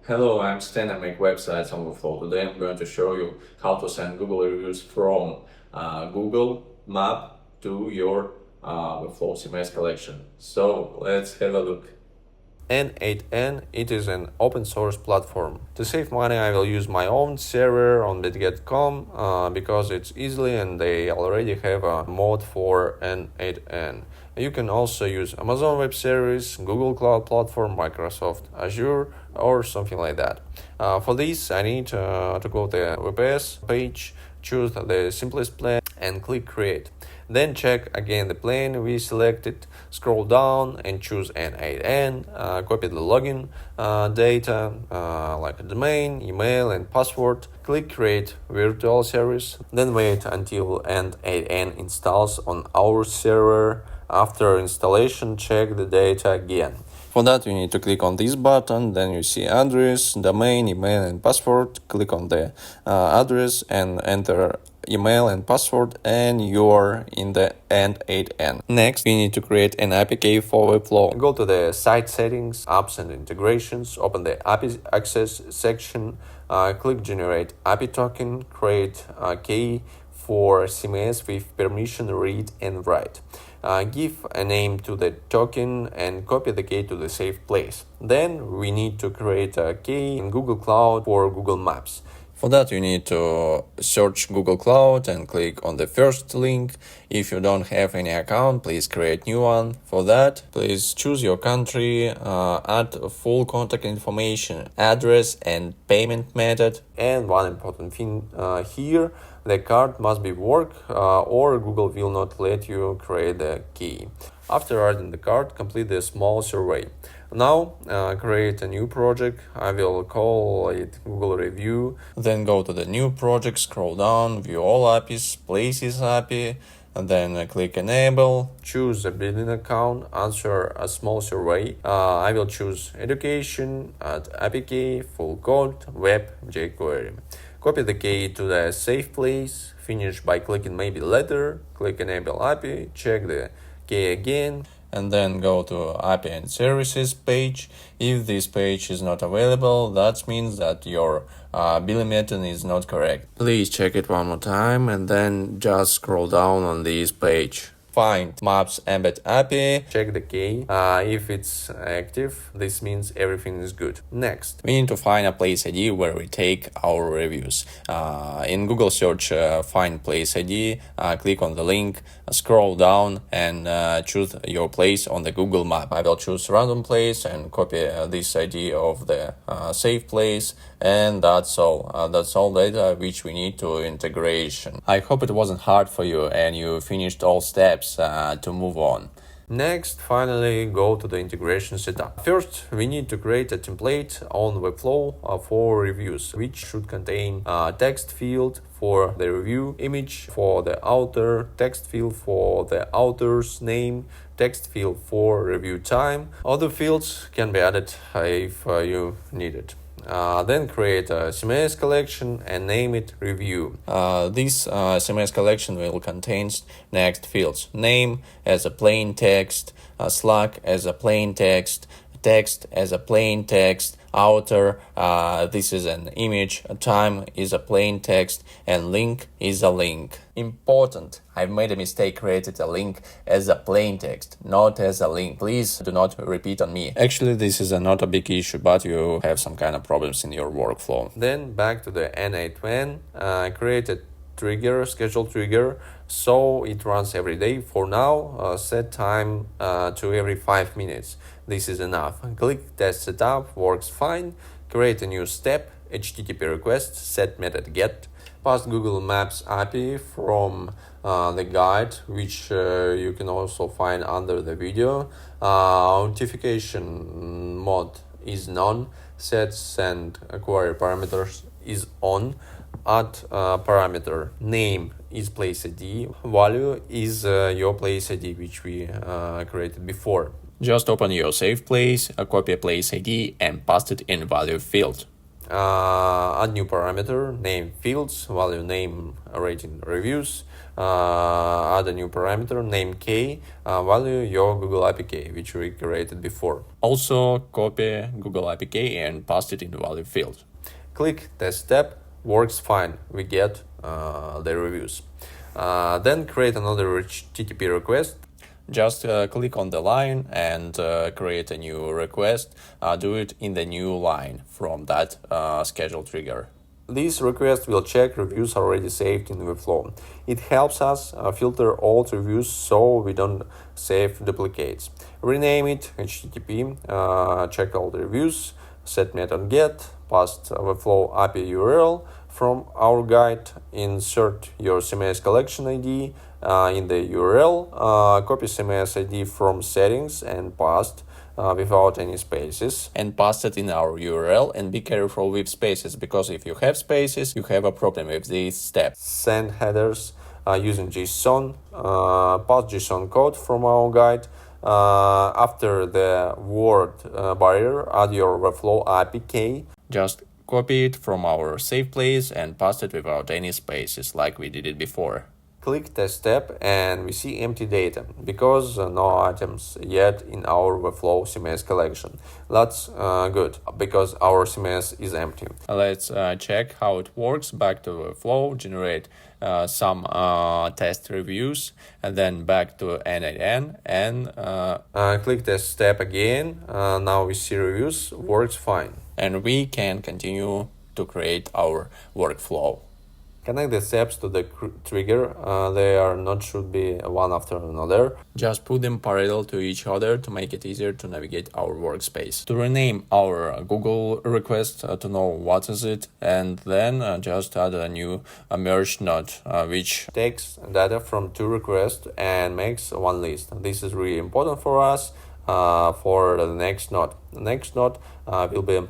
Hello, I'm Stan. I make websites on Webflow. Today I'm going to show you how to send Google reviews from Google Map to your Webflow CMS collection. So let's have a look. n8n, it is an open source platform. To save money, I will use my own server on Beget.com because it's easy and they already have a mod for n8n. You can also use Amazon Web Service, Google Cloud Platform, Microsoft Azure, or something like that. For this, I need to go to the WebS page, choose the simplest plan, and click Create. Then check again the plan we selected, scroll down and choose n8n, copy the login data like a domain, email and password, click Create Virtual Service, then wait until n8n installs on our server. After installation, check the data again. For that, you need to click on this button, then you see address, domain, email and password. Click on the address and enter email and password, and you're in the n8n. Next, we need to create an API for Webflow. Go to the site settings, apps and integrations, open the API access section, click generate API token, create a key for CMS with permission read and write. Give a name to the token and copy the key to the safe place. Then we need to create a key in Google Cloud for Google Maps. For that, you need to search Google Cloud and click on the first link. If you don't have any account, please create new one. For that, please choose your country, add full contact information, address and payment method. And one important thing here, the card must be work or Google will not let you create the key. After adding the card, complete the small survey. Now create a new project. I will call it Google Review. Then go to the new project, scroll down, view all APIs, places API, and then click enable, choose a billing account, answer a small survey. I will choose education, add API key, full code, web, jQuery. Copy the key to the safe place, finish by clicking maybe later, click enable API, check the key again, and then go to API and services page. If this page is not available, that means that your billing method is not correct. Please check it one more time and then just scroll down on this page. Find Maps Embed API, check the key. If it's active, this means everything is good. Next, we need to find a place ID where we take our reviews. In Google search, find place ID, click on the link, scroll down and choose your place on the Google map. I will choose random place and copy this ID of the safe place, and that's all. That's all data which we need to integration. I hope it wasn't hard for you and you finished all steps to move on. Next, finally, go to the integration setup. First, we need to create a template on Webflow for reviews, which should contain a text field for the review, image for the author, text field for the author's name, text field for review time. Other fields can be added if you need it. Then create a CMS collection and name it review. This CMS collection will contain next fields: name as a plain text, slug as a plain text, text as a plain text, author, this is an image, time is a plain text, and link is a link. Important, I've made a mistake, created a link as a plain text, not as a link. Please do not repeat on me. Actually, this is not a big issue, but you have some kind of problems in your workflow. Then back to the n8n, create a trigger, schedule trigger, so it runs every day. For now, set time to every 5 minutes. This is enough. Click test setup, works fine. Create a new step, HTTP request, set method get. Pass Google Maps API from the guide, which you can also find under the video. Authentication mode is none. Set send query parameters is on. Add parameter name is place ID, value is your place ID which we created before. Just open your safe place, copy a place ID and paste it in value field. Add new parameter, name fields, value name, rating reviews. Add a new parameter, name k, value your Google APK, which we created before. Also copy Google APK and paste it in the value field. Click test step, works fine, we get the reviews. Then create another HTTP request. Just click on the line and create a new request. Do it in the new line from that schedule trigger. This request will check reviews already saved in Webflow. It helps us filter old reviews so we don't save duplicates. Rename it HTTP, check all the reviews, set n8n get, paste Webflow API URL from our guide, insert your CMS collection ID in the URL, copy CMS ID from settings and paste without any spaces, and paste it in our URL, and be careful with spaces, because if you have spaces you have a problem with this step. Send headers using JSON, pass JSON code from our guide. After the word barrier, add your Webflow APK. Just copy it from our save place and paste it without any spaces like we did it before. Click test step and we see empty data because no items yet in our Webflow CMS collection. That's good because our CMS is empty. Let's check how it works. Back to Webflow, generate some test reviews, and then back to n8n and click test step again. Now we see reviews, works fine. And we can continue to create our workflow. Connect the steps to the trigger, they are not should be one after another. Just put them parallel to each other to make it easier to navigate our workspace. To rename our Google request to know what is it, and then just add a new merge node which takes data from two requests and makes one list. This is really important for us for the next node. The next node will be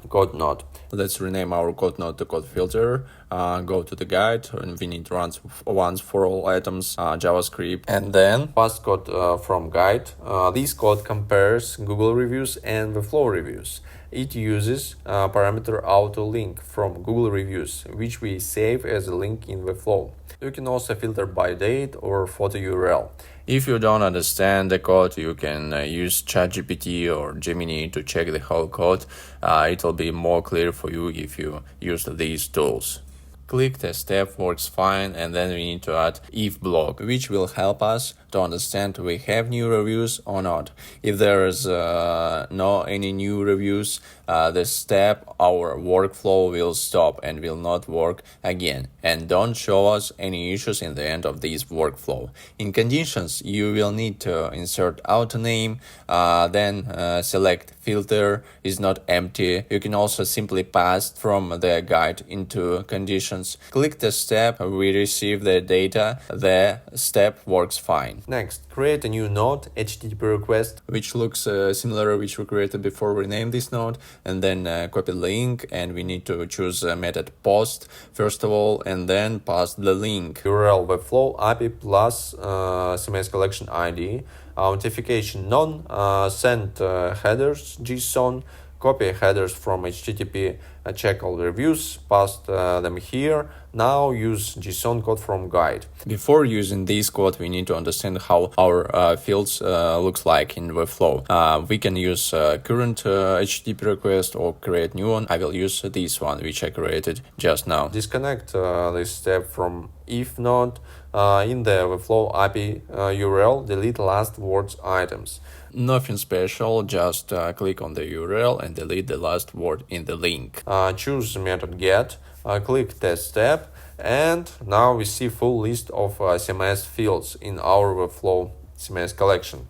code node. Let's rename our code node to code filter. Go to the guide and we need to run once for all items JavaScript, and then pass code from guide. This code compares Google reviews and Webflow reviews. It uses parameter auto link from Google reviews, which we save as a link in Webflow. You can also filter by date or photo URL. If you don't understand the code, you can use ChatGPT or Gemini to check the whole code. It will be more clear for you if you use these tools. Click test step, works fine, and then we need to add if block, which will help us to understand we have new reviews or not. If there is no any new reviews, the step, our workflow will stop and will not work again, and don't show us any issues in the end of this workflow. In conditions, you will need to insert auto name, then select filter is not empty. You can also simply pass from the guide into conditions. Click the step, we receive the data, the step works fine. Next, create a new node, HTTP request, which looks similar which we created before we named this node, and then copy the link, and we need to choose method post first of all, and then pass the link. URL Webflow API plus CMS collection ID, authentication none, send headers JSON, copy headers from HTTP, check all reviews, paste them here. Now use JSON code from guide. Before using this code, we need to understand how our fields looks like in Webflow. We can use current HTTP request or create new one. I will use this one which I created just now. Disconnect this step from if node. In the Webflow API URL, delete last words items. Nothing special, just click on the URL and delete the last word in the link. Choose method get, click test step, and now we see full list of CMS fields in our Webflow CMS collection.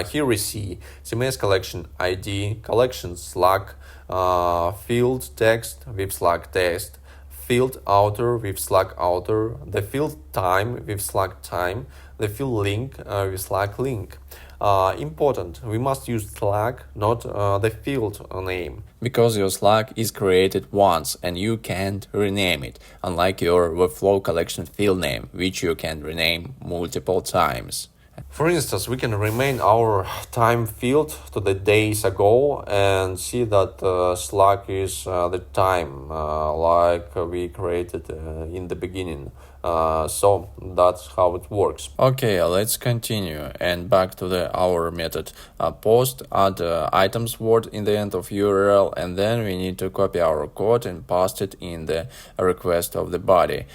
Here we see CMS collection ID, collection slug, field text with slug text, field author with slug author, the field time with slug time, the field link with slug link. Important, we must use slug, not the field name. Because your slug is created once and you can't rename it, unlike your Webflow collection field name, which you can rename multiple times. For instance, we can rename our time field to the days ago and see that slug is the time like we created in the beginning. So that's how it works. Okay, let's continue and back to our method. Post add items word in the end of URL, and then we need to copy our code and paste it in the request of the body.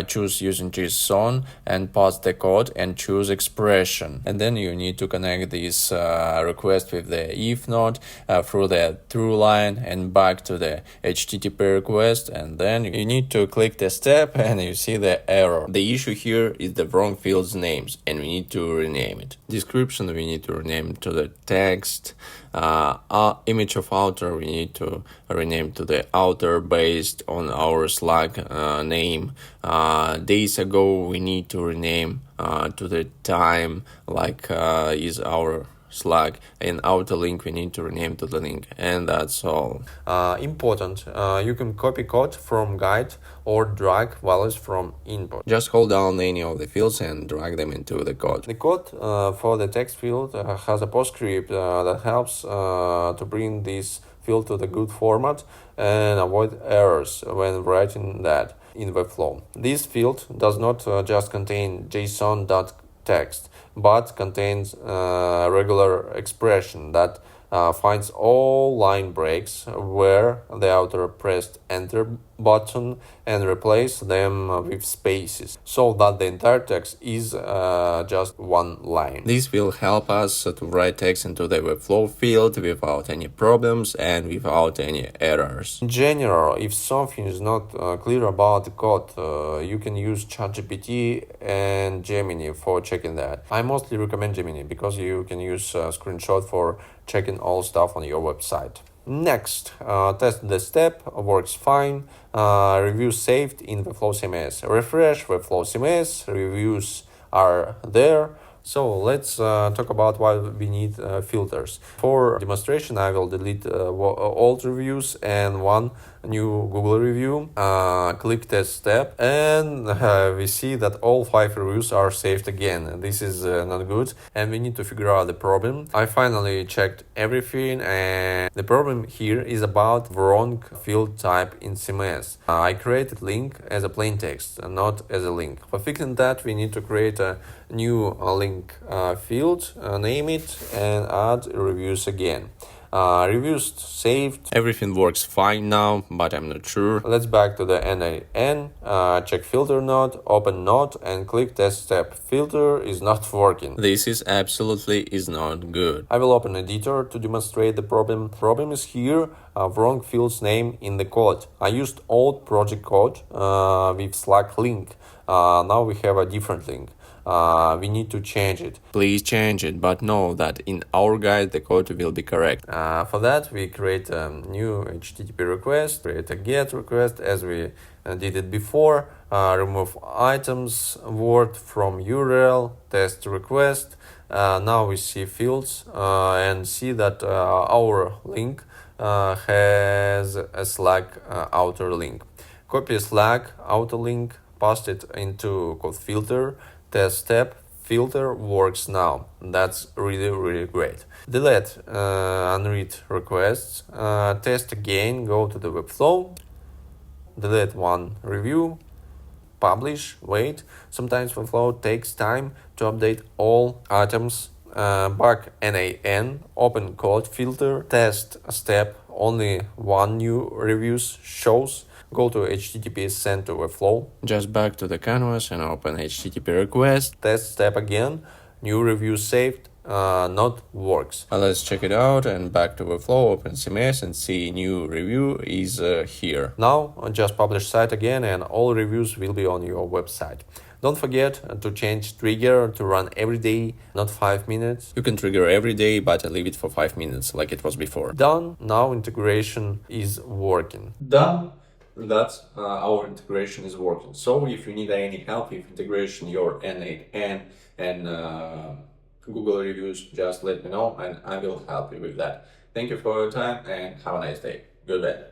Choose using JSON and pass the code and choose expression, and then you need to connect this request with the if node through the through line and back to the HTTP request, and then you need to click the step and you see the error. The issue here is the wrong field's names and we need to rename it. Description we need to rename to the text. Image of author we need to rename to the author based on our slug name. Days ago we need to rename to the time like is our slug, and outer link we need to rename to the link, and that's all. Important, you can copy code from guide or drag values from input. Just hold down any of the fields and drag them into the code. The code for the text field has a postscript that helps to bring this field to the good format and avoid errors when writing that in Webflow. This field does not just contain JSON.text, but contains a regular expression that finds all line breaks where the author pressed enter button and replace them with spaces, so that the entire text is just one line. This will help us to write text into the Webflow field without any problems and without any errors. In general, if something is not clear about the code, you can use ChatGPT and Gemini for checking that. I mostly recommend Gemini because you can use a screenshot for checking all stuff on your website. Next, test the step, works fine. Review saved in Webflow CMS. Refresh Webflow CMS, reviews are there. So let's talk about why we need filters. For demonstration, I will delete old reviews and one new Google review. Click test step, and we see that all 5 reviews are saved again. This is not good, and we need to figure out the problem. I finally checked everything, and the problem here is about wrong field type in CMS. I created link as a plain text, not as a link. For fixing that, we need to create a new link field, name it, and add reviews again. Reviews saved. Everything works fine now, but I'm not sure. Let's back to the n8n, check filter node, open node, and click test step. Filter is not working. This is absolutely is not good. I will open editor to demonstrate the problem. Problem is here, wrong field's name in the code. I used old project code with slug link. Now we have a different link. We need to change it. Please change it, but know that in our guide the code will be correct. For that we create a new HTTP request, create a GET request as we did it before, remove items word from URL, test request. Now we see fields and see that our link has a slug outer link. Copy slug outer link, paste it into code filter. Test step, filter works now. That's really great. Delete unread requests. Test again, go to the Webflow. Delete one review. Publish, wait. Sometimes Webflow takes time to update all items. Back n8n, open code filter. Test step, only one new reviews shows. Go to HTTP send to Webflow. Just back to the canvas and open HTTP request. Test step again. New review saved. Not works. Let's check it out and back to Webflow, open CMS and see new review is here. Now just publish site again and all reviews will be on your website. Don't forget to change trigger to run every day, not 5 minutes. You can trigger every day, but leave it for 5 minutes like it was before. Done. Now integration is working. Done. That's our integration is working. So if you need any help with integration your n8n and Google reviews, just let me know and I will help you with that. Thank you for your time and have a nice day. Goodbye.